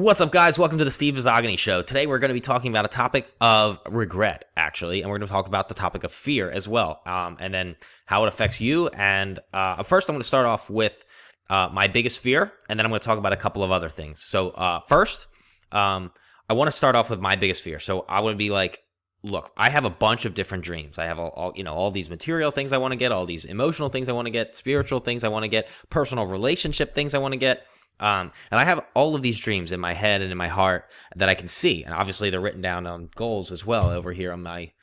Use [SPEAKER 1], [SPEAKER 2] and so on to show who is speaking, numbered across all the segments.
[SPEAKER 1] What's up, guys? Welcome to the Steve Mazzagani Show. Today, we're going to be talking about a topic of regret, actually, and we're going to talk about the topic of fear as well, and then how it affects you. And first, I'm going to start off with my biggest fear, and then I'm going to talk about a couple of other things. So first, I want to start off with my biggest fear. So I would be like, look, I have a bunch of different dreams. I have all these material things I want to get, all these emotional things I want to get, spiritual things I want to get, personal relationship things I want to get. And I have all of these dreams in my head and in my heart that I can see. And obviously they're written down on goals as well over here on my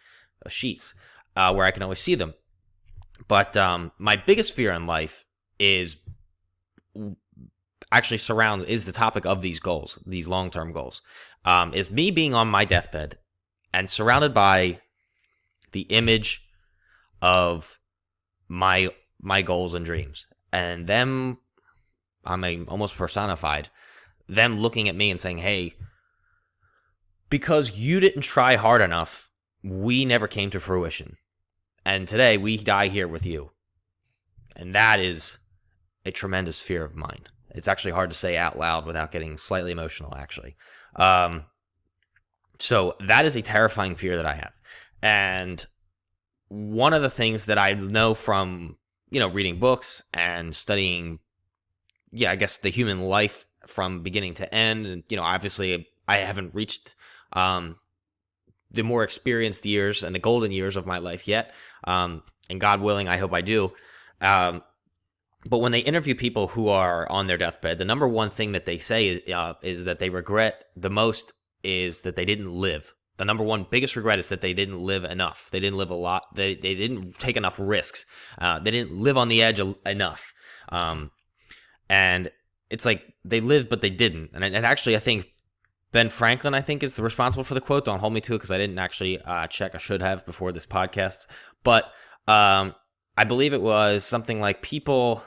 [SPEAKER 1] sheets where I can always see them. But my biggest fear in life is actually is the topic of these goals, these long-term goals, is me being on my deathbed and surrounded by the image of my goals and dreams, and them, almost personified, them looking at me and saying, hey, because you didn't try hard enough, we never came to fruition. And today we die here with you. And that is a tremendous fear of mine. It's actually hard to say out loud without getting slightly emotional, actually. So that is a terrifying fear that I have. And one of the things that I know from, reading books and studying, I guess, the human life from beginning to end. And, obviously I haven't reached the more experienced years and the golden years of my life yet. And God willing, I hope I do. But when they interview people who are on their deathbed, the number one thing that they say is that they regret the most is that they didn't live. The number one biggest regret is that they didn't live enough. They didn't live a lot. They didn't take enough risks. They didn't live on the edge enough. And it's like they lived, but they didn't. And actually, I think Ben Franklin, is the responsible for the quote. Don't hold me to it because I didn't actually check. I should have before this podcast. But I believe it was something like people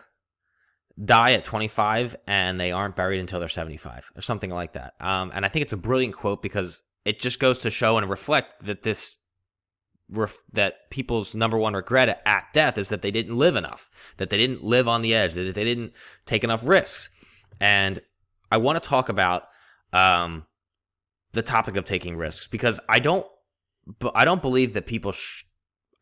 [SPEAKER 1] die at 25 and they aren't buried until they're 75 or something like that. And I think it's a brilliant quote because it just goes to show and reflect that that people's number one regret at death is that they didn't live enough, that they didn't live on the edge, that they didn't take enough risks. And I want to talk about the topic of taking risks because I don't believe that people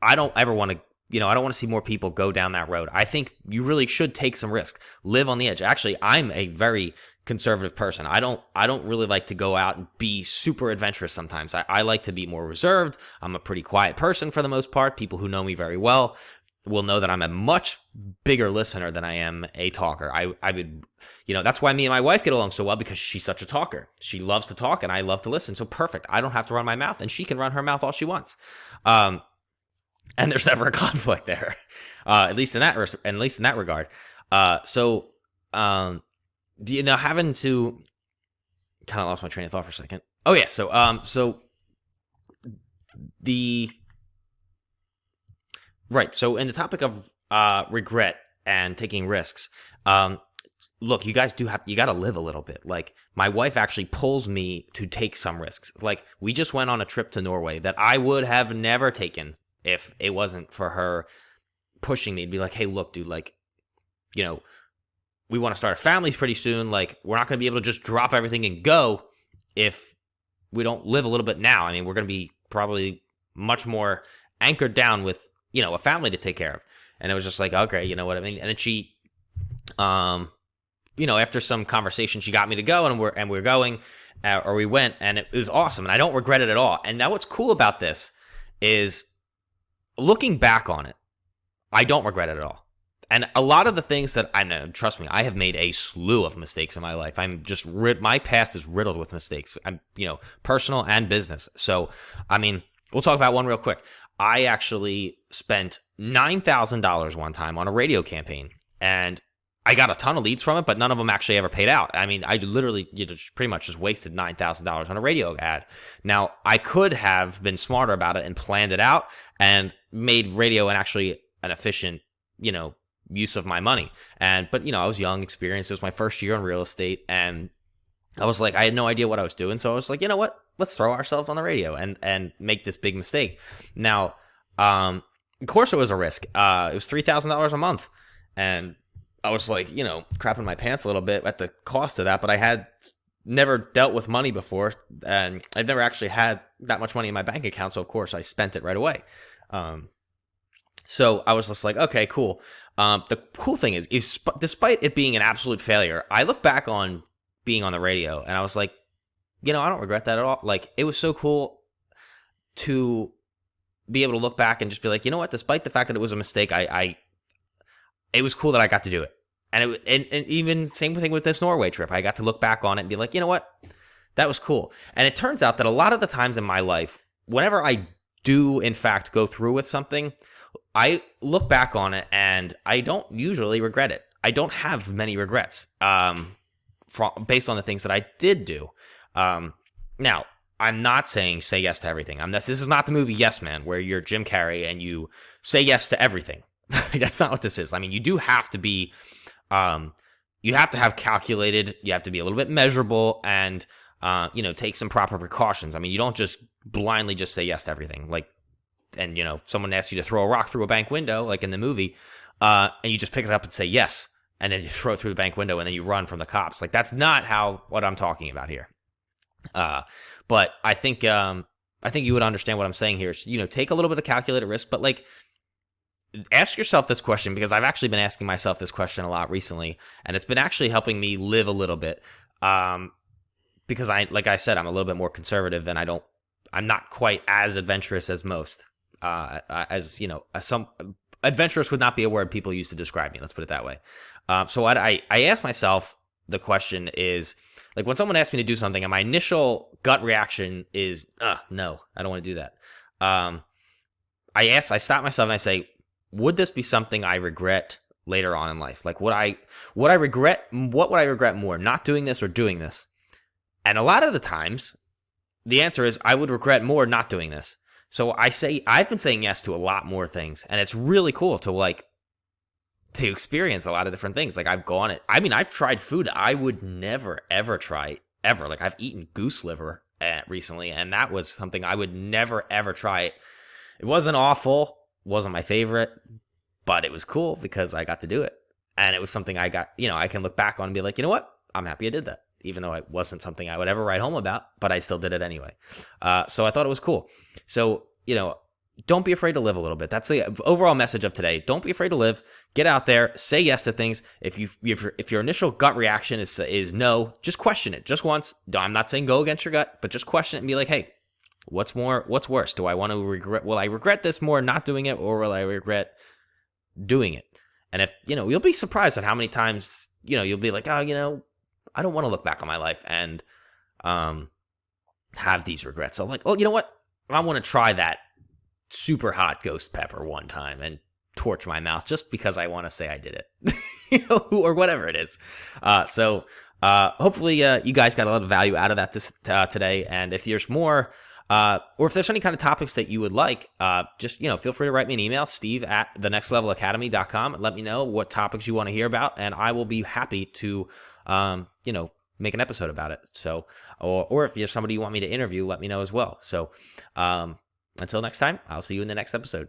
[SPEAKER 1] I don't ever want to, I don't want to see more people go down that road. I think you really should take some risk, live on the edge. Actually, I'm a very conservative person. I don't really like to go out and be super adventurous sometimes. I like to be more reserved. I'm a pretty quiet person for the most part. People who know me very well will know that I'm a much bigger listener than I am a talker. I would, that's why me and my wife get along so well, because she's such a talker. She loves to talk and I love to listen. So perfect. I don't have to run my mouth and she can run her mouth all she wants. And there's never a conflict there, at least in that regard. Having to kind of lost my train of thought for a second. Oh yeah, so in the topic of regret and taking risks, look, you guys you got to live a little bit. Like, my wife actually pulls me to take some risks. Like, we just went on a trip to Norway that I would have never taken if it wasn't for her pushing me to be like, hey, look, dude, like, we want to start a family pretty soon. Like, we're not going to be able to just drop everything and go if we don't live a little bit now. I mean, we're going to be probably much more anchored down with, a family to take care of. And it was just like, okay, you know what I mean? And then she, after some conversation, she got me to go, and we're going, or we went, and it was awesome. And I don't regret it at all. And now what's cool about this is, looking back on it, I don't regret it at all. And a lot of the things that I know, trust me, I have made a slew of mistakes in my life. I'm just my past is riddled with mistakes. I'm, personal and business. So, I mean, we'll talk about one real quick. I actually spent $9,000 one time on a radio campaign, and I got a ton of leads from it, but none of them actually ever paid out. I mean, I literally pretty much just wasted $9,000 on a radio ad. Now, I could have been smarter about it and planned it out and made radio an efficient, use of my money. But I was young, experienced. It was my first year in real estate, and I was like, I had no idea what I was doing. So I was like, you know what? Let's throw ourselves on the radio and make this big mistake. Now, of course it was a risk. It was $3,000 a month. And I was like, crapping my pants a little bit at the cost of that, but I had never dealt with money before, and I've never actually had that much money in my bank account. So of course I spent it right away. So I was just like, okay, cool. The cool thing is despite it being an absolute failure, I look back on being on the radio and I was like, I don't regret that at all. Like, it was so cool to be able to look back and just be like, you know what? Despite the fact that it was a mistake, it was cool that I got to do it. And even same thing with this Norway trip. I got to look back on it and be like, you know what? That was cool. And it turns out that a lot of the times in my life, whenever I do in fact go through with something, I look back on it and I don't usually regret it. I don't have many regrets based on the things that I did do. Now, I'm not saying say yes to everything. This is not the movie Yes Man, where you're Jim Carrey and you say yes to everything. That's not what this is. I mean, you do have to be, you have to have calculated, you have to be a little bit measurable and, take some proper precautions. I mean, you don't just blindly just say yes to everything. Like, and, someone asks you to throw a rock through a bank window, like in the movie, and you just pick it up and say yes, and then you throw it through the bank window and then you run from the cops. Like, that's not what I'm talking about here. But I think you would understand what I'm saying here. Take a little bit of calculated risk, but like, ask yourself this question, because I've actually been asking myself this question a lot recently, and it's been actually helping me live a little bit. Because like I said, I'm a little bit more conservative, and I'm not quite as adventurous as most. Some adventurous would not be a word people use to describe me. Let's put it that way. So what I ask myself, the question is, like, when someone asks me to do something, and my initial gut reaction is, no, I don't want to do that. I stop myself and I say, would this be something I regret later on in life? Like, what would I regret more, not doing this or doing this? And a lot of the times, the answer is I would regret more not doing this. So I've been saying yes to a lot more things, and it's really cool to experience a lot of different things. Like, I've tried food I would never, ever try, ever. Like, I've eaten goose liver recently, and that was something I would never, ever try. It wasn't awful, wasn't my favorite, but it was cool because I got to do it. And it was something I can look back on and be like, you know what? I'm happy I did that. Even though it wasn't something I would ever write home about, but I still did it anyway. So I thought it was cool. So, don't be afraid to live a little bit. That's the overall message of today. Don't be afraid to live. Get out there. Say yes to things. If your initial gut reaction is no, just question it just once. I'm not saying go against your gut, but just question it and be like, hey, what's worse? Do I want to regret? Will I regret this more not doing it, or will I regret doing it? And if you'll be surprised at how many times you'll be like, oh, I don't want to look back on my life and have these regrets. So like, oh, you know what? I want to try that super hot ghost pepper one time and torch my mouth just because I want to say I did it, or whatever it is. So hopefully you guys got a lot of value out of that today. And if there's more, or if there's any kind of topics that you would like, just, feel free to write me an email, steve@thenextlevelacademy.com. Let me know what topics you want to hear about, and I will be happy to, make an episode about it. So, or if you're somebody you want me to interview, let me know as well. So, until next time, I'll see you in the next episode.